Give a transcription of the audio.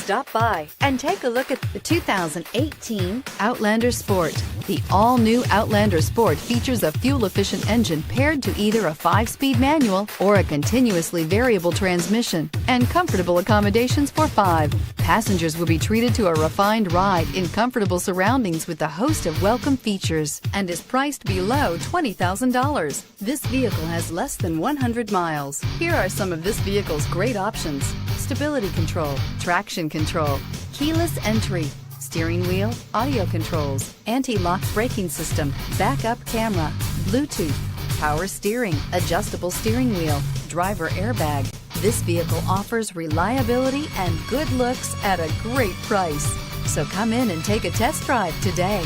Stop by and take a look at the 2018 Outlander Sport. The all-new Outlander Sport features a fuel-efficient engine paired to either a 5-speed manual or a continuously variable transmission, and comfortable accommodations for 5. Passengers will be treated to a refined ride in comfortable surroundings with a host of welcome features, and is priced below $20,000. This vehicle has less than 100 miles. Here are some of this vehicle's great options: stability control, traction control, keyless entry, steering wheel audio controls, anti-lock braking system, backup camera, Bluetooth, power steering, adjustable steering wheel, driver airbag. This vehicle offers reliability and good looks at a great price. So come in and take a test drive today.